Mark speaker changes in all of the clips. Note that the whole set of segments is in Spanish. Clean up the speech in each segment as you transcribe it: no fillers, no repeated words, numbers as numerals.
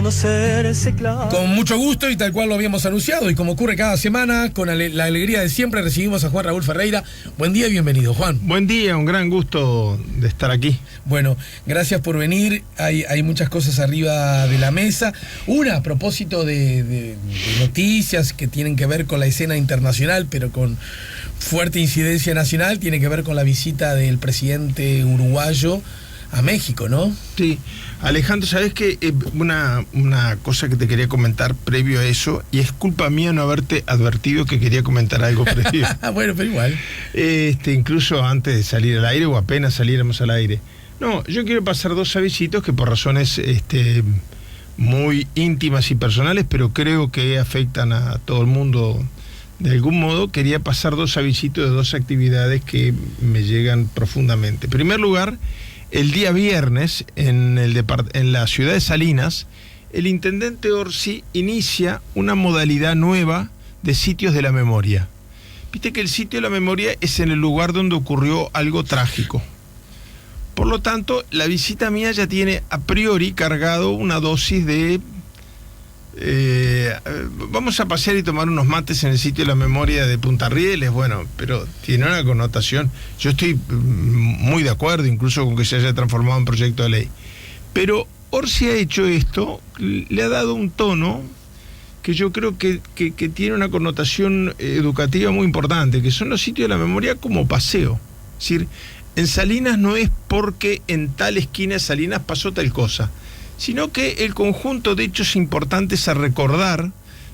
Speaker 1: conocerse claro.
Speaker 2: Con mucho gusto y tal cual lo habíamos anunciado, y como ocurre cada semana, con la alegría de siempre, recibimos a Juan Raúl Ferreira. Buen día y bienvenido, Juan.
Speaker 3: Buen día, un gran gusto de estar aquí.
Speaker 2: Bueno, gracias por venir. Hay muchas cosas arriba de la mesa. Una a propósito de noticias que tienen que ver con la escena internacional, pero con fuerte incidencia nacional, tiene que ver con la visita del presidente uruguayo a México, ¿no?
Speaker 3: Sí, Alejandro, ¿sabes qué? Una cosa que te quería comentar previo a eso, y es culpa mía no haberte advertido que quería comentar algo previo.
Speaker 2: Bueno, pero igual.
Speaker 3: Incluso antes de salir al aire o apenas saliéramos al aire. No, yo quiero pasar dos avisitos que por razones muy íntimas y personales, pero creo que afectan a todo el mundo de algún modo. Quería pasar dos avisitos de dos actividades que me llegan profundamente. En primer lugar, el día viernes, en la ciudad de Salinas, el intendente Orsi inicia una modalidad nueva de sitios de la memoria. Viste que el sitio de la memoria es en el lugar donde ocurrió algo trágico. Por lo tanto, la visita mía ya tiene a priori cargado una dosis de... vamos a pasear y tomar unos mates en el sitio de la memoria de Punta Rieles, bueno, pero tiene una connotación. Yo estoy muy de acuerdo, incluso con que se haya transformado en proyecto de ley. Pero Orsi ha hecho esto, le ha dado un tono que yo creo que tiene una connotación educativa muy importante, que son los sitios de la memoria como paseo. Es decir, en Salinas no es porque en tal esquina de Salinas pasó tal cosa, sino que el conjunto de hechos importantes a recordar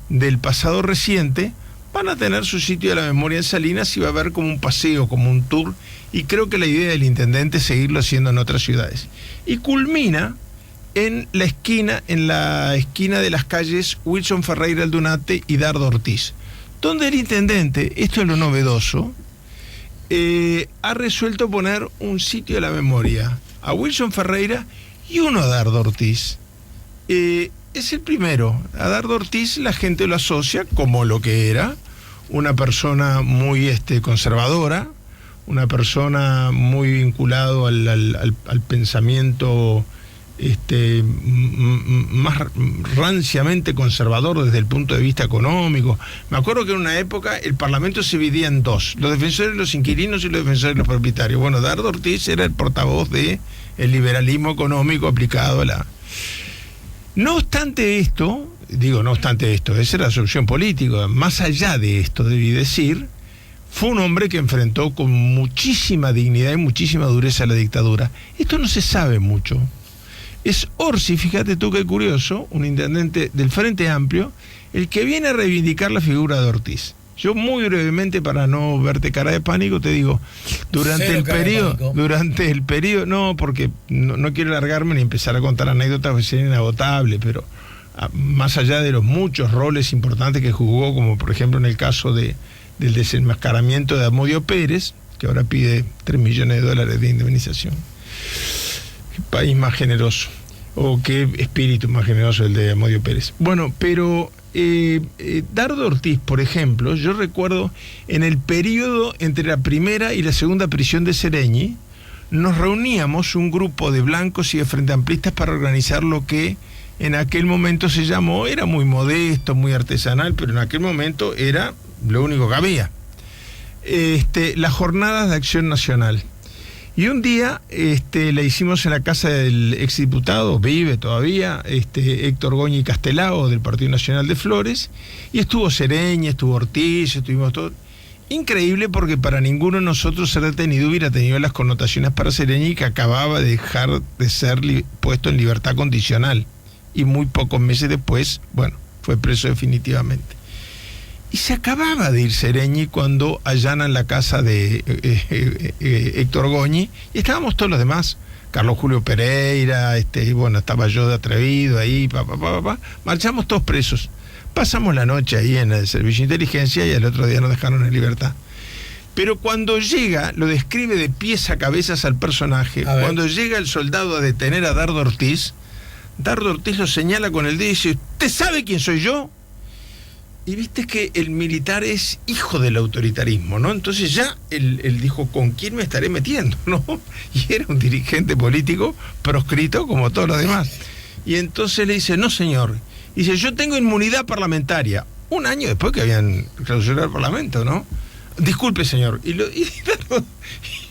Speaker 3: del pasado reciente van a tener su sitio de la memoria en Salinas y va a haber como un paseo, como un tour, y creo que la idea del intendente es seguirlo haciendo en otras ciudades. Y culmina en la esquina de las calles Wilson Ferreira Aldunate y Dardo Ortiz, donde el intendente, esto es lo novedoso, ha resuelto poner un sitio de la memoria a Wilson Ferreira y uno a Dardo Ortiz. Es el primero. A Dardo Ortiz la gente lo asocia como lo que era, una persona muy conservadora, una persona muy vinculado al pensamiento más ranciamente conservador desde el punto de vista económico. Me acuerdo que en una época el Parlamento se dividía en dos: los defensores de los inquilinos y los defensores de los propietarios. Bueno, Dardo Ortiz era el portavoz de el liberalismo económico aplicado a la... No obstante esto, esa era la solución política. Más allá de esto, debí decir, fue un hombre que enfrentó con muchísima dignidad y muchísima dureza la dictadura. Esto no se sabe mucho. Es Orsi, fíjate tú qué curioso, un intendente del Frente Amplio, el que viene a reivindicar la figura de Ortiz. Yo muy brevemente, para no verte cara de pánico, te digo, durante el periodo, no, porque no quiero largarme ni empezar a contar anécdotas, porque sería inagotable, pero más allá de los muchos roles importantes que jugó, como por ejemplo en el caso del desenmascaramiento de Amodio Pérez, que ahora pide $3 millones de indemnización. Qué país más generoso, o qué espíritu más generoso el de Amodio Pérez. Bueno, pero Dardo Ortiz, por ejemplo, yo recuerdo en el periodo entre la primera y la segunda prisión de Sereñi, nos reuníamos un grupo de blancos y de frente amplistas para organizar lo que en aquel momento se llamó, era muy modesto, muy artesanal, pero en aquel momento era lo único que había, las Jornadas de Acción Nacional. Y un día la hicimos en la casa del exdiputado, vive todavía, Héctor Goñi Castelao, del Partido Nacional de Flores, y estuvo Sereñi, estuvo Ortiz, estuvimos todos. Increíble, porque para ninguno de nosotros ser detenido hubiera tenido las connotaciones para Sereñi, que acababa de dejar de ser puesto en libertad condicional, y muy pocos meses después, bueno, fue preso definitivamente. Y se acababa de ir Sereñi cuando allanan la casa de Héctor Goñi, y estábamos todos los demás, Carlos Julio Pereira, bueno, estaba yo de atrevido ahí, marchamos todos presos. Pasamos la noche ahí en el servicio de inteligencia y al otro día nos dejaron en libertad. Pero cuando llega, lo describe de pies a cabezas al personaje, cuando llega el soldado a detener a Dardo Ortiz lo señala con el dedo y dice: ¿usted sabe quién soy yo? Y viste que el militar es hijo del autoritarismo, ¿no? Entonces ya él dijo: ¿con quién me estaré metiendo?, ¿no? Y era un dirigente político proscrito como todos los demás. Y entonces le dice, no señor, dice, yo tengo inmunidad parlamentaria. Un año después que habían clausurado el Parlamento, ¿no? Disculpe, señor. Y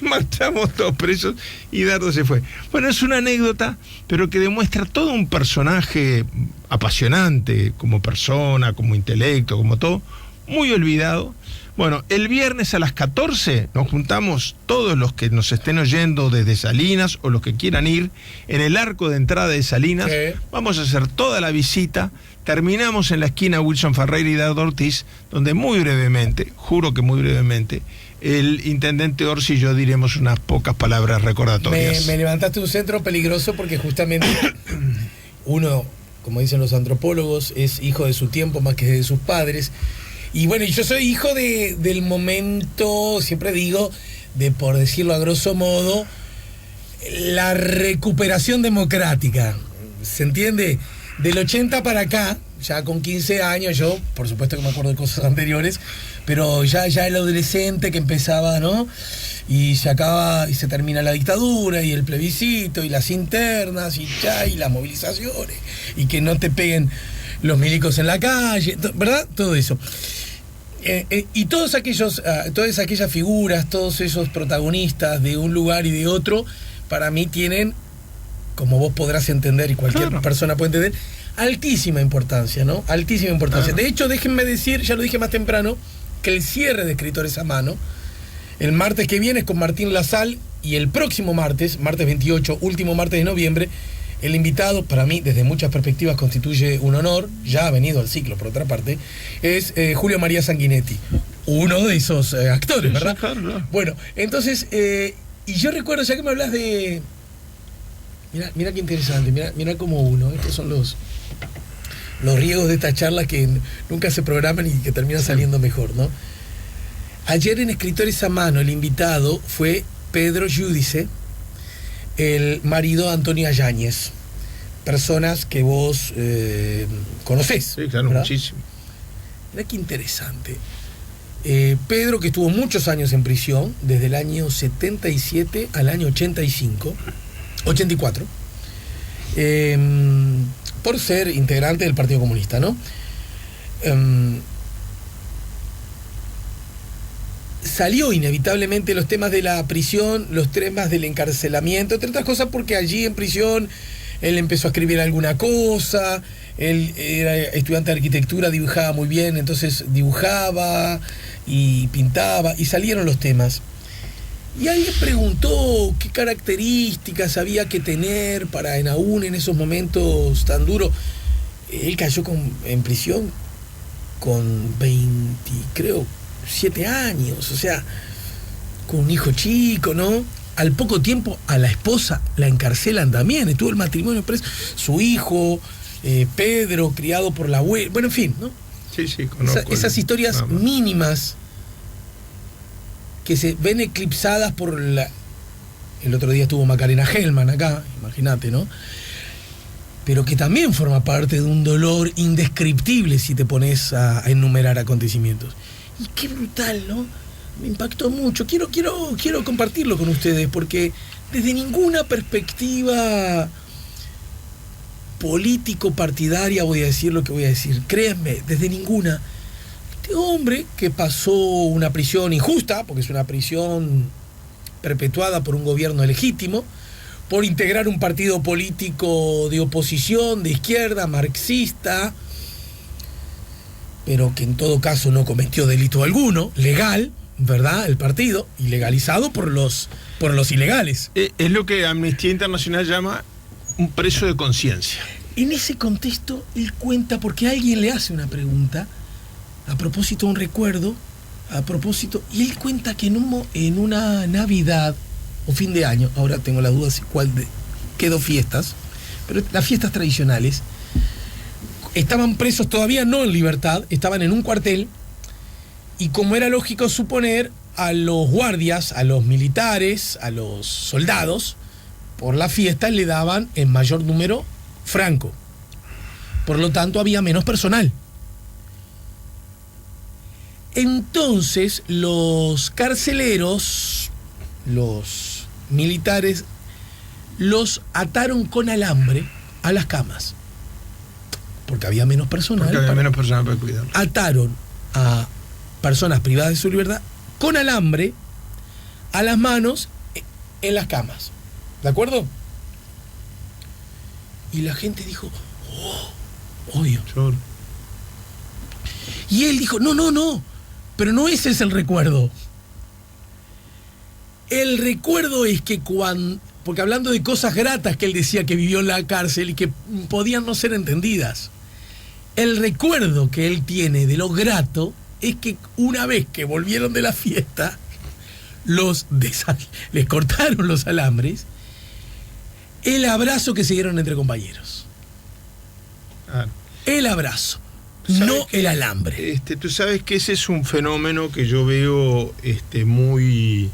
Speaker 3: marchamos todos presos y Dardo se fue. Bueno, es una anécdota, pero que demuestra todo un personaje apasionante, como persona, como intelecto, como todo, muy olvidado. Bueno, el viernes a las 14 nos juntamos todos los que nos estén oyendo desde Salinas o los que quieran ir en el arco de entrada de Salinas.
Speaker 2: Sí.
Speaker 3: Vamos a hacer toda la visita. Terminamos en la esquina Wilson Ferreira y Dardo Ortiz, donde muy brevemente, juro que muy brevemente, el intendente Orsi y yo diremos unas pocas palabras recordatorias.
Speaker 2: Me levantaste un centro peligroso porque justamente uno, como dicen los antropólogos, es hijo de su tiempo más que de sus padres. Y bueno, yo soy hijo del momento, siempre digo, de, por decirlo a grosso modo, la recuperación democrática. ¿Se entiende? Del 80 para acá, ya con 15 años, yo, por supuesto que me acuerdo de cosas anteriores, pero ya el adolescente que empezaba, ¿no? Y se acaba y se termina la dictadura y el plebiscito y las internas y las movilizaciones y que no te peguen los milicos en la calle, ¿verdad? Todo eso. Y todas aquellas figuras, todos esos protagonistas de un lugar y de otro, para mí tienen, como vos podrás entender y cualquier persona puede entender, altísima importancia, ¿no? Altísima importancia. De hecho, déjenme decir, ya lo dije más temprano, que el cierre de Escritores a Mano, el martes que viene es con Martín Lazal, y el próximo martes 28, último martes de noviembre, el invitado, para mí, desde muchas perspectivas, constituye un honor, ya ha venido al ciclo, por otra parte, es Julio María Sanguinetti, uno de esos actores, sí, ¿verdad? Sí, claro. Bueno, entonces, y yo recuerdo, ya que me hablas de... Mira qué interesante, mira cómo estos son los riesgos de estas charlas que nunca se programan y que terminan saliendo mejor, ¿no? Ayer en Escritores a Mano, el invitado fue Pedro Giudice, el marido de Antonia Yáñez, personas que vos conocés.
Speaker 3: Sí, claro, ¿verdad? Muchísimo.
Speaker 2: Mira qué interesante. Pedro, que estuvo muchos años en prisión, desde el año 77 al año 84, por ser integrante del Partido Comunista, ¿no? Salió inevitablemente los temas de la prisión, los temas del encarcelamiento, entre otras cosas porque allí en prisión él empezó a escribir alguna cosa, él era estudiante de arquitectura, dibujaba muy bien, entonces dibujaba y pintaba y salieron los temas. Y alguien preguntó qué características había que tener para aún en esos momentos tan duros. Él cayó en prisión con 7 años, o sea, con un hijo chico, ¿no? Al poco tiempo a la esposa la encarcelan también, estuvo el matrimonio preso, su hijo, Pedro, criado por la abuela, bueno, en fin, ¿no?
Speaker 3: Sí, conozco.
Speaker 2: Esas historias mínimas que se ven eclipsadas por el otro día estuvo Macarena Hellman acá, imagínate, ¿no? Pero que también forma parte de un dolor indescriptible si te pones a enumerar acontecimientos. Y qué brutal, ¿no? Me impactó mucho. Quiero compartirlo con ustedes porque desde ninguna perspectiva político-partidaria voy a decir lo que voy a decir. Créanme, desde ninguna. Este hombre que pasó una prisión injusta, porque es una prisión perpetuada por un gobierno legítimo, por integrar un partido político de oposición, de izquierda, marxista, pero que en todo caso no cometió delito alguno, legal, ¿verdad? El partido, ilegalizado por los ilegales.
Speaker 3: Es lo que Amnistía Internacional llama un preso de conciencia.
Speaker 2: En ese contexto, él cuenta, porque alguien le hace una pregunta, a propósito de un recuerdo, y él cuenta que en una Navidad o fin de año, ahora tengo la duda si qué 2 fiestas, pero las fiestas tradicionales, estaban presos todavía no en libertad, estaban en un cuartel, y como era lógico suponer, a los guardias, a los militares, a los soldados, por la fiesta le daban en mayor número franco. Por lo tanto, había menos personal. Entonces, los carceleros, los militares, los ataron con alambre a las camas, porque había menos personal.
Speaker 3: Porque había menos personal para cuidarlo.
Speaker 2: Ataron a personas privadas de su libertad con alambre a las manos en las camas. ¿De acuerdo? Y la gente dijo, obvio.
Speaker 3: Sure.
Speaker 2: Y él dijo, no, pero no ese es el recuerdo. El recuerdo es que porque hablando de cosas gratas que él decía que vivió en la cárcel y que podían no ser entendidas, el recuerdo que él tiene de lo grato es que una vez que volvieron de la fiesta, les cortaron los alambres, el abrazo que se dieron entre compañeros. El abrazo, no el alambre.
Speaker 3: Tú sabes que ese es un fenómeno que yo veo muy...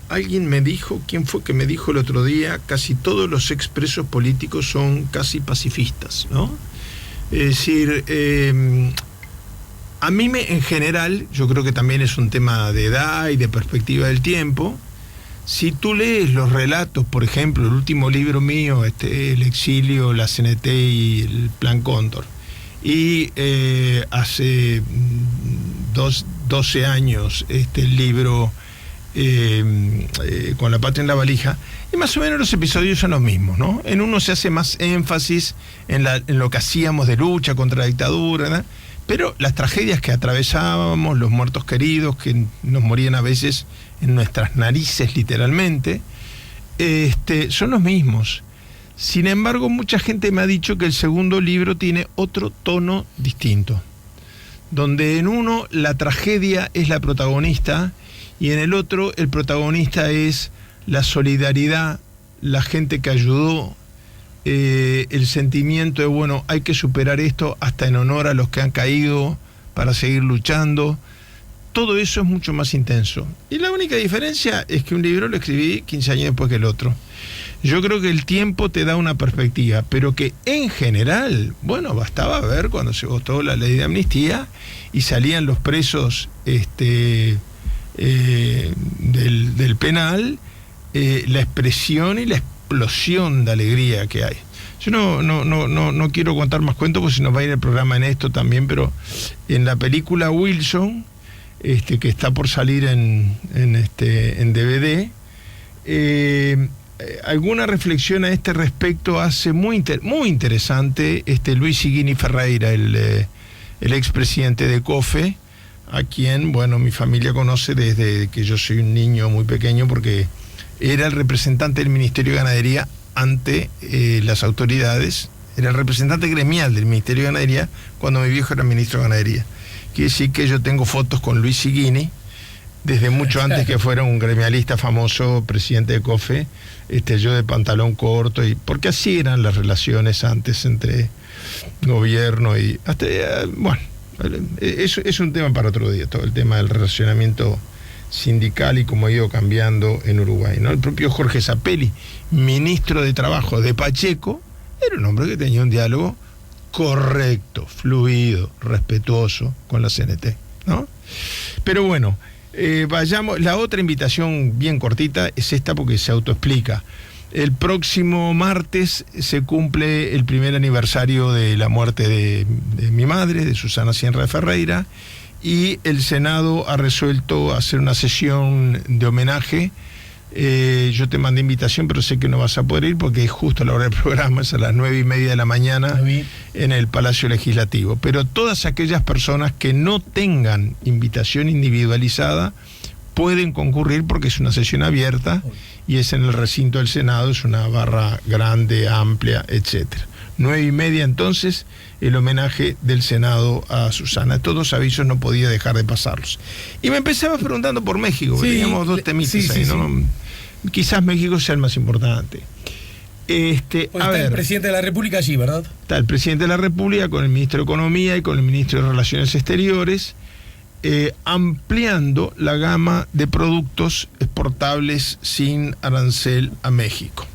Speaker 3: Alguien me dijo, ¿quién fue que me dijo el otro día? Casi todos los expresos políticos son casi pacifistas, ¿no? Es decir, a mí en general, yo creo que también es un tema de edad y de perspectiva del tiempo. Si tú lees los relatos, por ejemplo, el último libro mío, El exilio, la CNT y el Plan Cóndor, y hace 12 años el libro Con la patria en la valija, y más o menos los episodios son los mismos, ¿no? En uno se hace más énfasis en lo que hacíamos de lucha contra la dictadura, ¿no? Pero las tragedias que atravesábamos, los muertos queridos que nos morían a veces en nuestras narices literalmente, son los mismos. Sin embargo, mucha gente me ha dicho que el segundo libro tiene otro tono distinto, donde en uno la tragedia es la protagonista y en el otro el protagonista es la solidaridad, la gente que ayudó, el sentimiento de, bueno, hay que superar esto hasta en honor a los que han caído para seguir luchando. Todo eso es mucho más intenso. Y la única diferencia es que un libro lo escribí 15 años después que el otro. Yo creo que el tiempo te da una perspectiva, pero que en general, bueno, bastaba ver cuando se votó la ley de amnistía y salían los presos del penal, la expresión y la explosión de alegría que hay. Yo no quiero contar más cuentos porque si nos va a ir el programa en esto también, pero en la película Wilson, que está por salir en DVD, alguna reflexión a este respecto hace muy interesante Luis Higuini Ferreira, el expresidente de COFE, a quien, bueno, mi familia conoce desde que yo soy un niño muy pequeño, porque era el representante del Ministerio de Ganadería ante las autoridades, era el representante gremial del Ministerio de Ganadería cuando mi viejo era ministro de Ganadería. Quiere decir que yo tengo fotos con Luis Higuini desde mucho antes que fuera un gremialista famoso, presidente de COFE, yo de pantalón corto, y porque así eran las relaciones antes entre gobierno y hasta, bueno, eso es un tema para otro día, todo el tema del relacionamiento sindical y cómo ha ido cambiando en Uruguay, ¿no? El propio Jorge Zapelli, ministro de Trabajo de Pacheco, era un hombre que tenía un diálogo correcto, fluido, respetuoso con la CNT, ¿no? Pero bueno, vayamos. La otra invitación bien cortita es esta porque se autoexplica. El próximo martes se cumple el primer aniversario de la muerte de mi madre, de Susana Sierra de Ferreira, y el Senado ha resuelto hacer una sesión de homenaje. Yo te mandé invitación, pero sé que no vas a poder ir porque es justo la hora del programa, es a las 9:30 de la mañana en el Palacio Legislativo. Pero todas aquellas personas que no tengan invitación individualizada pueden concurrir porque es una sesión abierta y es en el recinto del Senado, es una barra grande, amplia, etcétera. 9:30 entonces, el homenaje del Senado a Susana. Estos dos avisos no podía dejar de pasarlos. Y me empezaba preguntando por México, sí, teníamos dos temitas ahí, ¿no? Sí. Quizás México sea el más importante.
Speaker 2: Está el presidente de la República allí, ¿verdad?
Speaker 3: Está el presidente de la República con el ministro de Economía y con el ministro de Relaciones Exteriores, ampliando la gama de productos exportables sin arancel a México.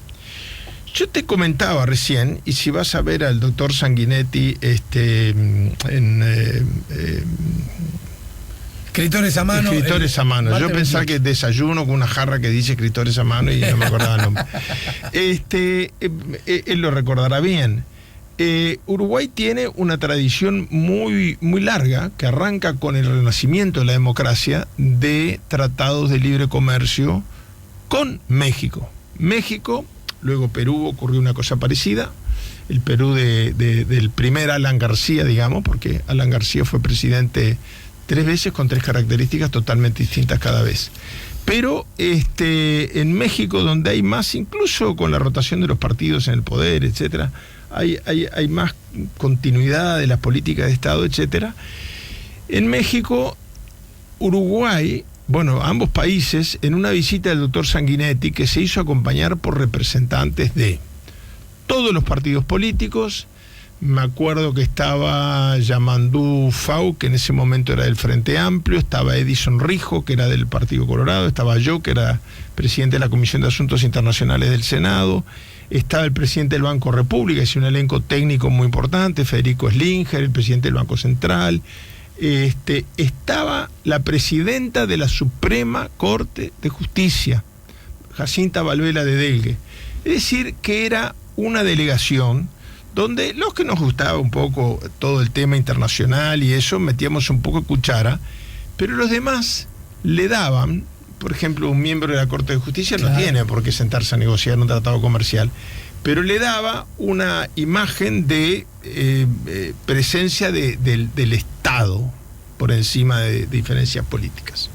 Speaker 3: Yo te comentaba recién, y si vas a ver al doctor Sanguinetti
Speaker 2: Escritores a mano.
Speaker 3: Escritores a mano. Yo pensaba que desayuno con una jarra que dice escritores a mano y no me acordaba el nombre. Él lo recordará bien. Uruguay tiene una tradición muy, muy larga que arranca con el renacimiento de la democracia de tratados de libre comercio con México. México, luego Perú ocurrió una cosa parecida. El Perú del primer Alan García, digamos, porque Alan García fue presidente 3 veces con 3 características totalmente distintas cada vez. Pero en México, donde hay más, incluso con la rotación de los partidos en el poder, etcétera, hay más continuidad de las políticas de Estado, etcétera. En México, Uruguay, ambos países, en una visita del doctor Sanguinetti, que se hizo acompañar por representantes de todos los partidos políticos. Me acuerdo que estaba Yamandú Fau, que en ese momento era del Frente Amplio, estaba Edison Rijo, que era del Partido Colorado, estaba yo, que era presidente de la Comisión de Asuntos Internacionales del Senado, estaba el presidente del Banco República, es un elenco técnico muy importante, Federico Slinger, el presidente del Banco Central, estaba la presidenta de la Suprema Corte de Justicia, Jacinta Valvela de Delgue. Es decir, que era una delegación donde los que nos gustaba un poco todo el tema internacional y eso, metíamos un poco de cuchara, pero los demás le daban, por ejemplo, un miembro de la Corte de Justicia no tiene por qué sentarse a negociar un tratado comercial, pero le daba una imagen de presencia del Estado por encima de diferencias políticas.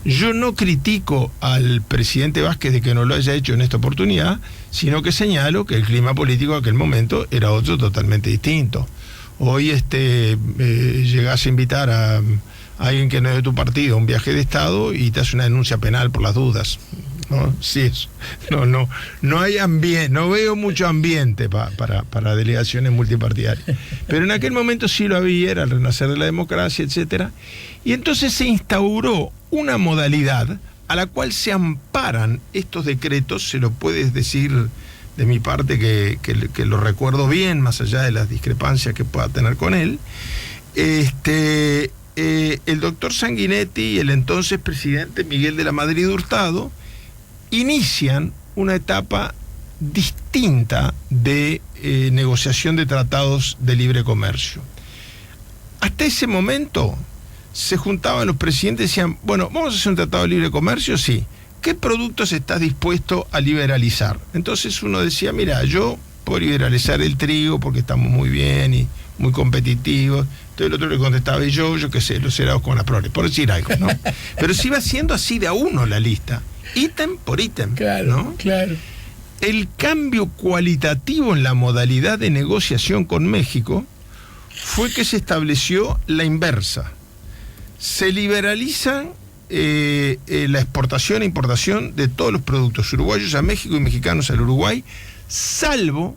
Speaker 3: Yo no critico al presidente Vázquez de que no lo haya hecho en esta oportunidad, sino que señalo que el clima político de aquel momento era otro totalmente distinto. Hoy llegás a invitar a alguien que no es de tu partido a un viaje de Estado y te hace una denuncia penal por las dudas. ¿No? Sí, eso. No hay ambiente, no veo mucho ambiente para delegaciones multipartidarias. Pero en aquel momento sí lo había, era el renacer de la democracia, etcétera. Y entonces se instauró una modalidad a la cual se amparan estos decretos, se lo puedes decir de mi parte que lo recuerdo bien, más allá de las discrepancias que pueda tener con él. El doctor Sanguinetti y el entonces presidente Miguel de la Madrid Hurtado inician una etapa distinta de negociación de tratados de libre comercio. Hasta ese momento se juntaban los presidentes y decían, ¿vamos a hacer un tratado de libre comercio? Sí. ¿Qué productos estás dispuesto a liberalizar? Entonces uno decía, mira, yo puedo liberalizar el trigo porque estamos muy bien y muy competitivos. Entonces el otro le contestaba, y yo qué sé, los helados con la prole, por decir algo, ¿no? Pero se iba siendo así de a uno la lista, ítem por ítem,
Speaker 2: claro,
Speaker 3: ¿no?
Speaker 2: Claro.
Speaker 3: El cambio cualitativo en la modalidad de negociación con México fue que se estableció la inversa. Se liberalizan la exportación e importación de todos los productos uruguayos a México y mexicanos al Uruguay, salvo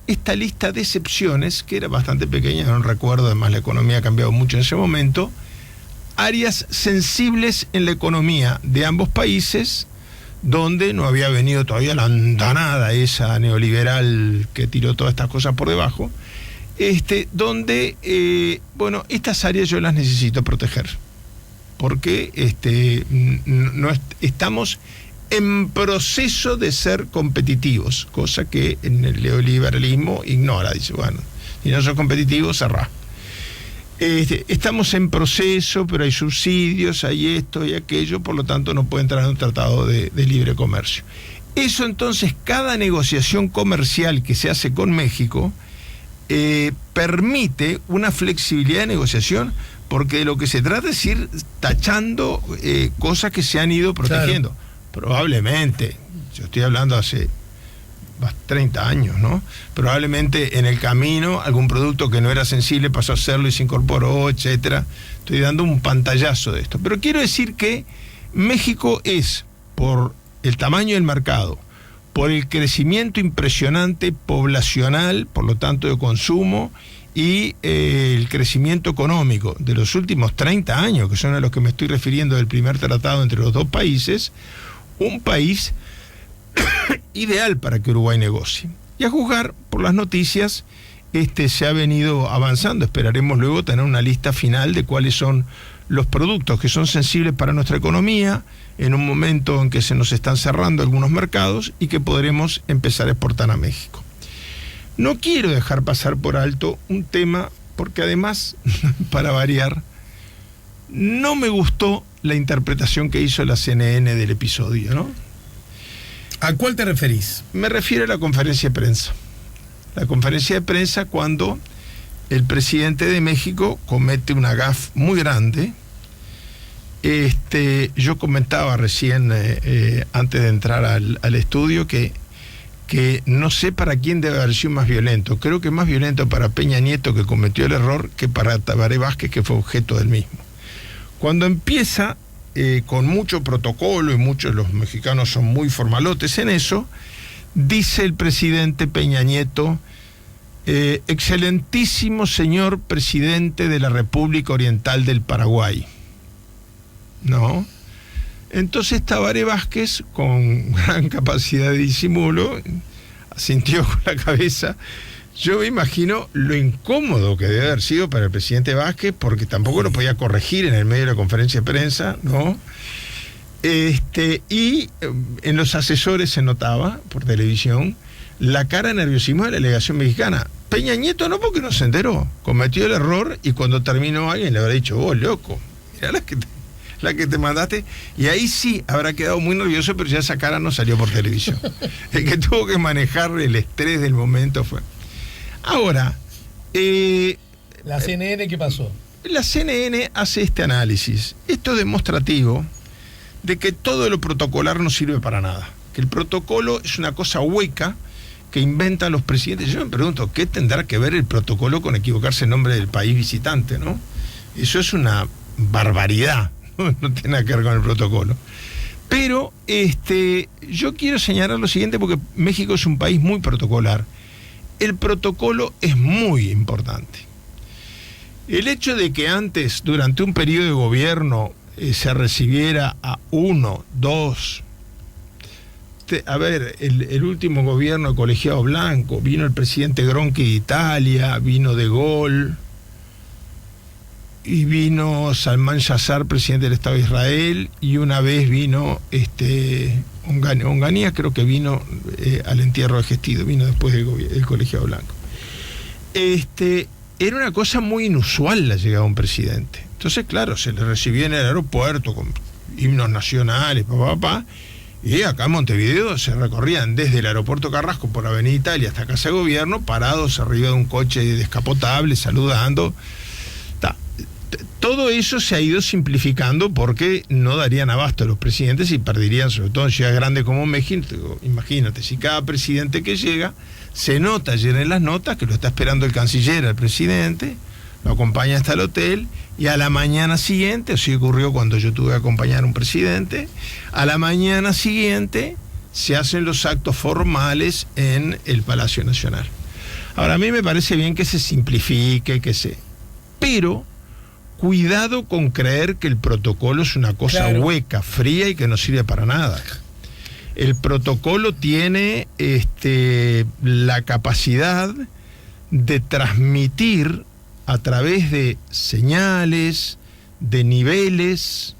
Speaker 3: esta lista de excepciones, que era bastante pequeña, no recuerdo, además la economía ha cambiado mucho en ese momento, áreas sensibles en la economía de ambos países, donde no había venido todavía la andanada esa neoliberal que tiró todas estas cosas por debajo, donde, estas áreas yo las necesito proteger, porque estamos en proceso de ser competitivos, cosa que en el neoliberalismo ignora, dice, si no sos competitivos, cerrá. Estamos en proceso, pero hay subsidios, hay esto y aquello, por lo tanto no puede entrar en un tratado de libre comercio. Eso entonces, cada negociación comercial que se hace con México permite una flexibilidad de negociación, porque de lo que se trata es ir tachando cosas que se han ido protegiendo. Claro. Probablemente, yo estoy hablando hace 30 años, ¿no? Probablemente en el camino algún producto que no era sensible pasó a serlo y se incorporó, etcétera. Estoy dando un pantallazo de esto. Pero quiero decir que México es, por el tamaño del mercado, por el crecimiento impresionante poblacional, por lo tanto de consumo, y el crecimiento económico de los últimos 30 años, que son a los que me estoy refiriendo del primer tratado entre los dos países, un país ideal para que Uruguay negocie. Y a juzgar por las noticias, se ha venido avanzando. Esperaremos luego tener una lista final de cuáles son los productos que son sensibles para nuestra economía en un momento en que se nos están cerrando algunos mercados y que podremos empezar a exportar a México. No quiero dejar pasar por alto un tema, porque además, para variar, no me gustó la interpretación que hizo la CNN del episodio, ¿no?
Speaker 2: ¿A cuál te referís?
Speaker 3: Me refiero a la conferencia de prensa. La conferencia de prensa cuando el presidente de México comete una gaffe muy grande. Yo comentaba recién, antes de entrar al estudio, que no sé para quién debe haber sido más violento. Creo que más violento para Peña Nieto, que cometió el error, que para Tabaré Vázquez, que fue objeto del mismo. Cuando empieza con mucho protocolo, y muchos de los mexicanos son muy formalotes en eso, dice el presidente Peña Nieto: excelentísimo señor presidente de la República Oriental del Paraguay. ¿No? Entonces Tabaré Vázquez, con gran capacidad de disimulo, asintió con la cabeza. Yo me imagino lo incómodo que debe haber sido para el presidente Vázquez, porque tampoco lo podía corregir en el medio de la conferencia de prensa, ¿no? Y en los asesores se notaba, por televisión, la cara de nerviosismo de la delegación mexicana. Peña Nieto no, porque no se enteró. Cometió el error y cuando terminó alguien le habrá dicho: vos, loco, mirá la que te mandaste. Y ahí sí habrá quedado muy nervioso, pero ya esa cara no salió por televisión. El que tuvo que manejar el estrés del momento fue. Ahora,
Speaker 2: ¿la CNN qué pasó?
Speaker 3: La CNN hace este análisis. Esto es demostrativo de que todo lo protocolar no sirve para nada. Que el protocolo es una cosa hueca que inventan los presidentes. Yo me pregunto, ¿qué tendrá que ver el protocolo con equivocarse el nombre del país visitante, no? Eso es una barbaridad. No tiene nada que ver con el protocolo. Pero yo quiero señalar lo siguiente, porque México es un país muy protocolar. El protocolo es muy importante. El hecho de que antes, durante un periodo de gobierno, se recibiera a 1, 2... el último gobierno de colegiado blanco, vino el presidente Gronchi de Italia, vino De Gaulle, y vino Salman Shazar, presidente del Estado de Israel, y una vez vino Onganía, creo que vino al entierro de Gestido, vino después del colegiado blanco. Era una cosa muy inusual la llegada de un presidente. Entonces, claro, se le recibió en el aeropuerto con himnos nacionales, y acá en Montevideo se recorrían desde el aeropuerto Carrasco por Avenida Italia hasta Casa de Gobierno, parados arriba de un coche descapotable, saludando. Todo eso se ha ido simplificando porque no darían abasto a los presidentes y perderían, sobre todo en ciudades grandes como México. Imagínate, si cada presidente que llega se nota ayer en las notas que lo está esperando el canciller al presidente, lo acompaña hasta el hotel, y a la mañana siguiente, así ocurrió cuando yo tuve que acompañar a un presidente, a la mañana siguiente se hacen los actos formales en el Palacio Nacional. Ahora, a mí me parece bien que se simplifique, pero cuidado con creer que el protocolo es una cosa hueca, fría y que no sirve para nada. El protocolo tiene la capacidad de transmitir a través de señales, de niveles,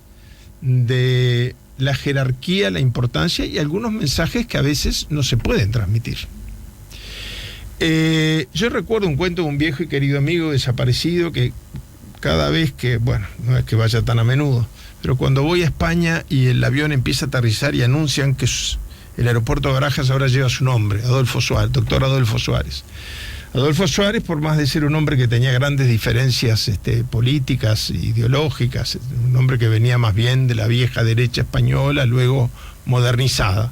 Speaker 3: de la jerarquía, la importancia y algunos mensajes que a veces no se pueden transmitir. Yo recuerdo un cuento de un viejo y querido amigo desaparecido que cada vez que, bueno, no es que vaya tan a menudo, pero cuando voy a España y el avión empieza a aterrizar y anuncian que el aeropuerto de Barajas ahora lleva su nombre, Adolfo Suárez, doctor Adolfo Suárez. Adolfo Suárez, por más de ser un hombre que tenía grandes diferencias políticas, ideológicas, un hombre que venía más bien de la vieja derecha española, luego modernizada,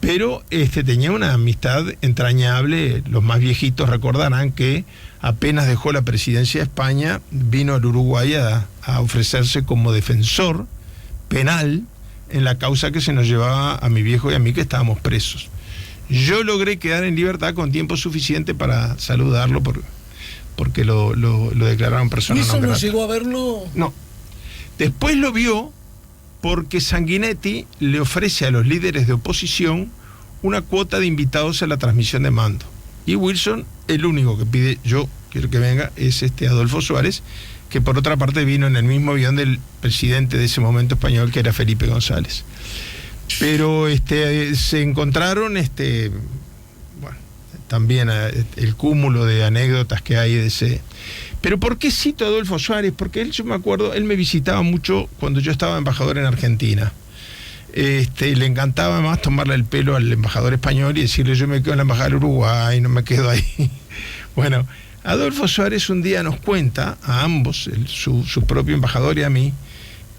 Speaker 3: pero tenía una amistad entrañable. Los más viejitos recordarán que apenas dejó la presidencia de España, vino al Uruguay a ofrecerse como defensor penal en la causa que se nos llevaba a mi viejo y a mí, que estábamos presos. Yo logré quedar en libertad con tiempo suficiente para saludarlo porque lo declararon persona no grata.
Speaker 2: ¿Y eso no llegó a verlo?
Speaker 3: No. Después lo vio porque Sanguinetti le ofrece a los líderes de oposición una cuota de invitados a la transmisión de mando. Y Wilson, el único que pide, yo quiero que venga, es Adolfo Suárez, que por otra parte vino en el mismo avión del presidente de ese momento español, que era Felipe González. Pero se encontraron, bueno, también el cúmulo de anécdotas que hay de ese. Pero ¿por qué cito a Adolfo Suárez? Porque yo me acuerdo, él me visitaba mucho cuando yo estaba embajador en Argentina. Le encantaba más tomarle el pelo al embajador español y decirle: yo me quedo en la embajada de Uruguay, no me quedo ahí. Bueno, Adolfo Suárez un día nos cuenta a ambos, su propio embajador y a mí,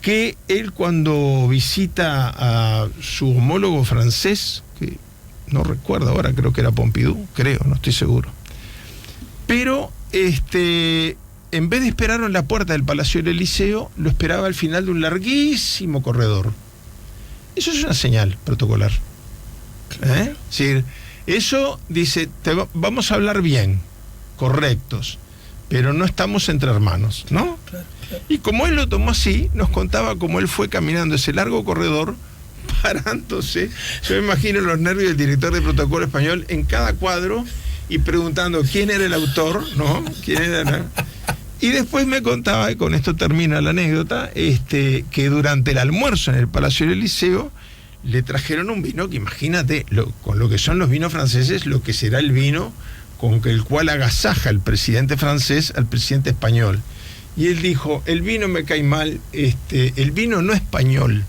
Speaker 3: que él, cuando visita a su homólogo francés, que no recuerdo ahora, creo que era Pompidou, no estoy seguro, pero en vez de esperarlo en la puerta del Palacio del Elíseo, lo esperaba al final de un larguísimo corredor. Eso es una señal protocolar. Es decir, eso dice: vamos a hablar bien, correctos, pero no estamos entre hermanos, ¿no? Claro. Y como él lo tomó así, nos contaba cómo él fue caminando ese largo corredor, parándose. Yo me imagino los nervios del director de protocolo español en cada cuadro y preguntando quién era el autor, ¿no? ¿Quién era? ¿No? Y después me contaba, y con esto termina la anécdota, que durante el almuerzo en el Palacio del Elíseo le trajeron un vino que, imagínate, con lo que son los vinos franceses, lo que será el vino con el cual agasaja el presidente francés al presidente español. Y él dijo: el vino me cae mal, el vino no español.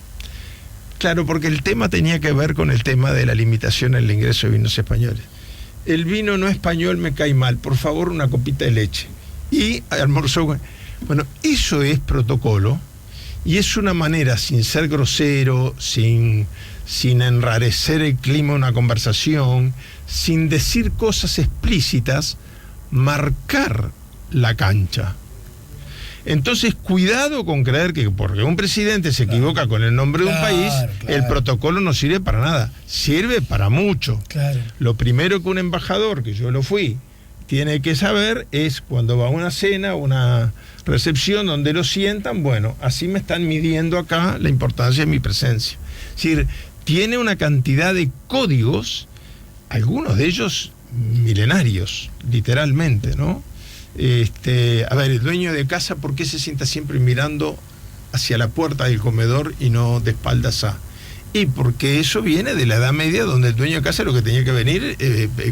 Speaker 3: Claro, porque el tema tenía que ver con el tema de la limitación al ingreso de vinos españoles. El vino no español me cae mal, por favor, una copita de leche. Y almorzó. Bueno, eso es protocolo, y es una manera, sin ser grosero, sin enrarecer el clima de una conversación, sin decir cosas explícitas, marcar la cancha. Entonces, cuidado con creer que porque un presidente se equivoca con el nombre de un país, el protocolo no sirve para nada. Sirve para mucho. Claro. Lo primero que un embajador, que yo lo fui, tiene que saber es cuando va a una cena, una recepción donde lo sientan: bueno, así me están midiendo acá la importancia de mi presencia. Es decir, tiene una cantidad de códigos, algunos de ellos milenarios, literalmente, ¿no? A ver, el dueño de casa, ¿por qué se sienta siempre mirando hacia la puerta del comedor y no de espaldas a? Y porque eso viene de la Edad Media, donde el dueño de casa lo que tenía que venir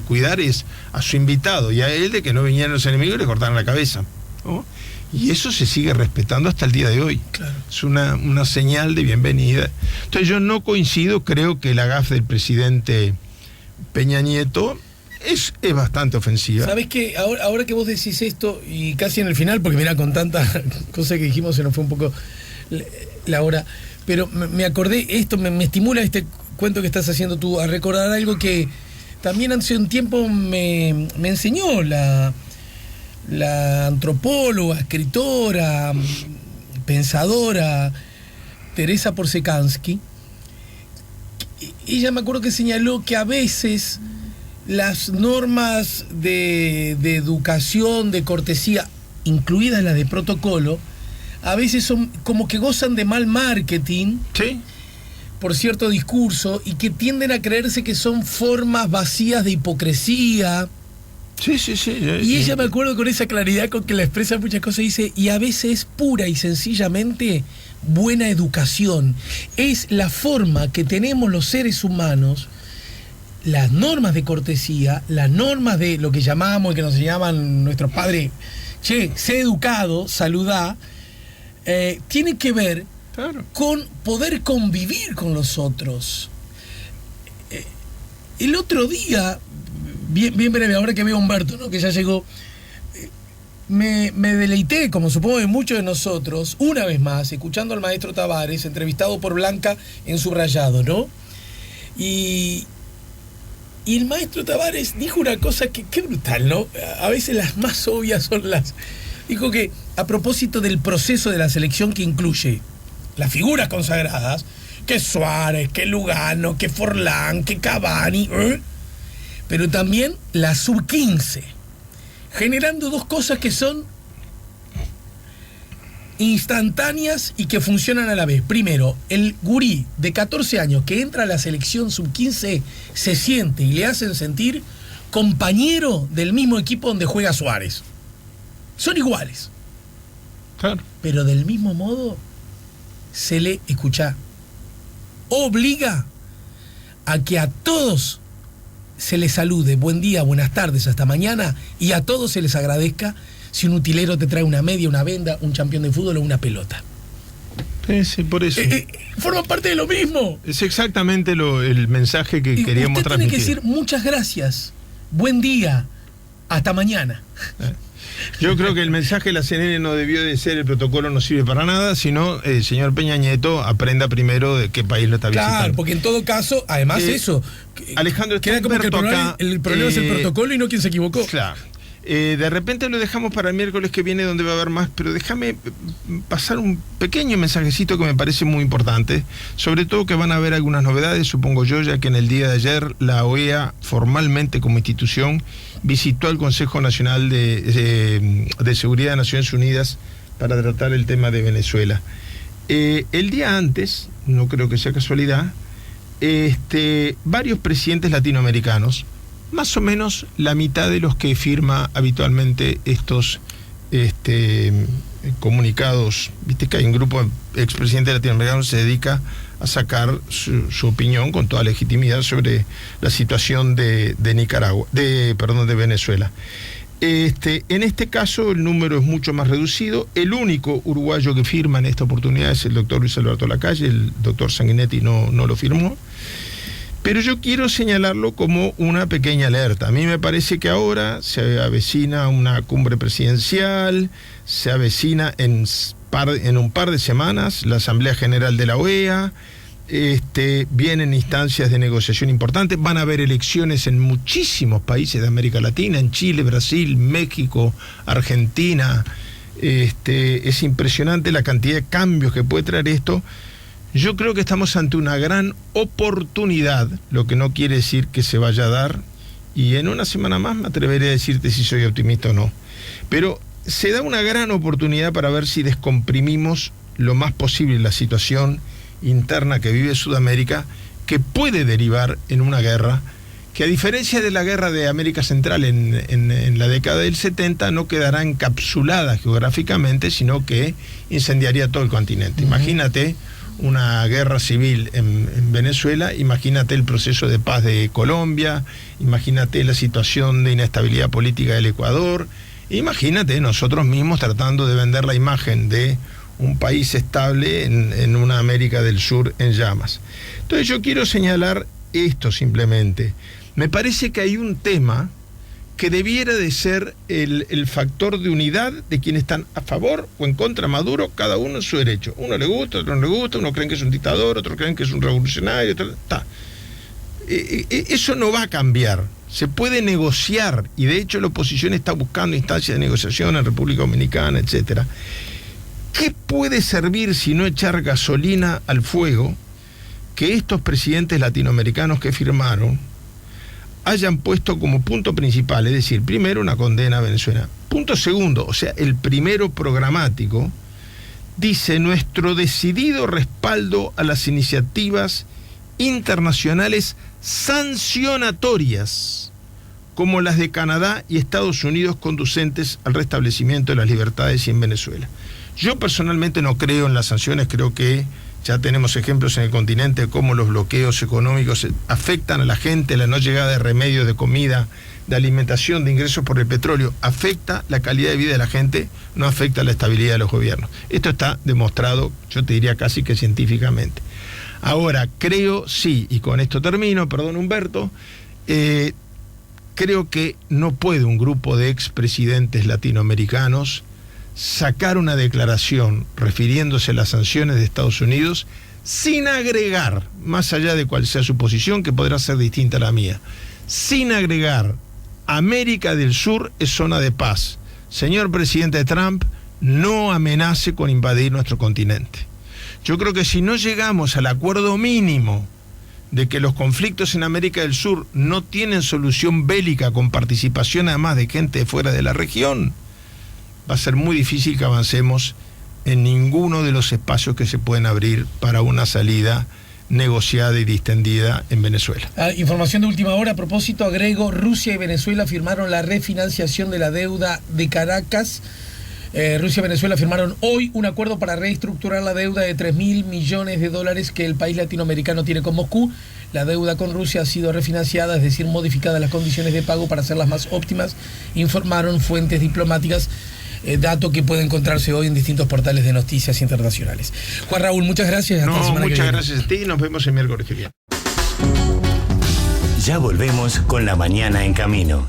Speaker 3: cuidar es a su invitado y a él de que no vinieran los enemigos y le cortaran la cabeza, ¿no? Y eso se sigue respetando hasta el día de hoy. Claro. Es una señal de bienvenida. Entonces yo no coincido, creo que la gaffe del presidente Peña Nieto es bastante ofensiva.
Speaker 2: ¿Sabés qué? Ahora que vos decís esto, y casi en el final, porque mira, con tanta cosa que dijimos se nos fue un poco la hora, pero me acordé, esto me estimula este cuento que estás haciendo tú a recordar algo que también hace un tiempo me enseñó la antropóloga, escritora, pensadora Teresa Porcekansky. Ella, me acuerdo que señaló que a veces las normas de educación, de cortesía, incluidas las de protocolo, a veces son como que gozan de mal marketing, ¿sí?, por cierto discurso, y que tienden a creerse que son formas vacías de hipocresía.
Speaker 3: Sí.
Speaker 2: Y ella, me acuerdo con esa claridad con que la expresa muchas cosas, dice: y a veces es pura y sencillamente buena educación. Es la forma que tenemos los seres humanos, las normas de cortesía, las normas de lo que llamamos y que nos llaman nuestros padres, sé educado, saludá, tiene que ver, claro, con poder convivir con los otros. El otro día, bien breve, ahora que veo a Humberto, ¿no?, que ya llegó, me deleité, como supongo que muchos de nosotros, una vez más, escuchando al maestro Tavares, entrevistado por Blanca en Subrayado, ¿no? Y el maestro Tavares dijo una cosa que brutal, ¿no? A veces las más obvias son las... Dijo que, a propósito del proceso de la selección que incluye las figuras consagradas, que Suárez, que Lugano, que Forlán, que Cavani, pero también la sub-15, generando dos cosas que son instantáneas y que funcionan a la vez. Primero, el gurí de 14 años que entra a la selección sub-15 se siente y le hacen sentir compañero del mismo equipo donde juega Suárez. Son iguales.
Speaker 3: Claro.
Speaker 2: Pero del mismo modo se le, escuchá, obliga a que a todos se les salude, buen día, buenas tardes, hasta mañana, y a todos se les agradezca si un utilero te trae una media, una venda, un campeón de fútbol o una pelota.
Speaker 3: Sí, por eso.
Speaker 2: Forma parte de lo mismo.
Speaker 3: Es exactamente el mensaje que queríamos
Speaker 2: usted
Speaker 3: transmitir.
Speaker 2: Tiene que decir muchas gracias, buen día, hasta mañana.
Speaker 3: Yo creo que el mensaje de la CNN no debió de ser el protocolo no sirve para nada, sino el señor Peña Nieto aprenda primero de qué país lo está visitando.
Speaker 2: Claro, porque en todo caso, además eso,
Speaker 3: Alejandro,
Speaker 2: queda como que el problema es el protocolo y no quien se equivocó.
Speaker 3: Claro. De repente lo dejamos para el miércoles que viene, donde va a haber más, pero déjame pasar un pequeño mensajecito que me parece muy importante, sobre todo que van a haber algunas novedades, supongo yo, ya que en el día de ayer la OEA, formalmente como institución, visitó al Consejo Nacional de Seguridad de Naciones Unidas para tratar el tema de Venezuela. El día antes, no creo que sea casualidad, varios presidentes latinoamericanos, más o menos la mitad de los que firma habitualmente estos comunicados, viste que hay un grupo de expresidentes latinoamericanos que se dedica a sacar su opinión con toda legitimidad sobre la situación de Venezuela. En este caso el número es mucho más reducido. El único uruguayo que firma en esta oportunidad es el doctor Luis Alberto Lacalle. El doctor Sanguinetti no lo firmó. Pero yo quiero señalarlo como una pequeña alerta. A mí me parece que ahora se avecina una cumbre presidencial, se avecina en un par de semanas la Asamblea General de la OEA, vienen instancias de negociación importantes, van a haber elecciones en muchísimos países de América Latina, en Chile, Brasil, México, Argentina. Es impresionante la cantidad de cambios que puede traer esto. Yo creo que estamos ante una gran oportunidad, lo que no quiere decir que se vaya a dar, y en una semana más me atreveré a decirte si soy optimista o no. Pero se da una gran oportunidad para ver si descomprimimos lo más posible la situación interna que vive Sudamérica, que puede derivar en una guerra, que a diferencia de la guerra de América Central en la década del 70, no quedará encapsulada geográficamente, sino que incendiaría todo el continente. Imagínate una guerra civil en Venezuela, imagínate el proceso de paz de Colombia, imagínate la situación de inestabilidad política del Ecuador, imagínate nosotros mismos tratando de vender la imagen de un país estable en una América del Sur en llamas. Entonces yo quiero señalar esto simplemente. Me parece que hay un tema que debiera de ser el factor de unidad de quienes están a favor o en contra de Maduro, cada uno en su derecho. Uno le gusta, otro no le gusta, uno creen que es un dictador, otro creen que es un revolucionario, eso no va a cambiar. Se puede negociar, y de hecho la oposición está buscando instancias de negociación en República Dominicana, etcétera. ¿Qué puede servir si no echar gasolina al fuego que estos presidentes latinoamericanos que firmaron hayan puesto como punto principal? Es decir, primero, una condena a Venezuela. Punto segundo, o sea, el primero programático, dice: nuestro decidido respaldo a las iniciativas internacionales sancionatorias, como las de Canadá y Estados Unidos, conducentes al restablecimiento de las libertades en Venezuela. Yo personalmente no creo en las sanciones, creo que ya tenemos ejemplos en el continente de cómo los bloqueos económicos afectan a la gente, la no llegada de remedios, de comida, de alimentación, de ingresos por el petróleo, afecta la calidad de vida de la gente, no afecta la estabilidad de los gobiernos. Esto está demostrado, yo te diría casi que científicamente. Ahora, creo, sí, y con esto termino, perdón Humberto, creo que no puede un grupo de expresidentes latinoamericanos sacar una declaración refiriéndose a las sanciones de Estados Unidos sin agregar, más allá de cuál sea su posición, que podrá ser distinta a la mía, sin agregar: América del Sur es zona de paz. Señor presidente Trump, no amenace con invadir nuestro continente. Yo creo que si no llegamos al acuerdo mínimo de que los conflictos en América del Sur no tienen solución bélica con participación además de gente de fuera de la región, va a ser muy difícil que avancemos en ninguno de los espacios que se pueden abrir para una salida negociada y distendida en Venezuela.
Speaker 2: Información de última hora, a propósito, agrego: Rusia y Venezuela firmaron la refinanciación de la deuda de Caracas Rusia y Venezuela firmaron hoy un acuerdo para reestructurar la deuda de $3.000 millones que el país latinoamericano tiene con Moscú. La deuda con Rusia ha sido refinanciada, es decir, modificadas las condiciones de pago para hacerlas más óptimas, informaron fuentes diplomáticas, dato que puede encontrarse hoy en distintos portales de noticias internacionales. Juan Raúl, muchas gracias.
Speaker 3: Hasta la semana que viene. Muchas gracias a ti y nos vemos el miércoles que viene.
Speaker 1: Ya volvemos con La Mañana en Camino.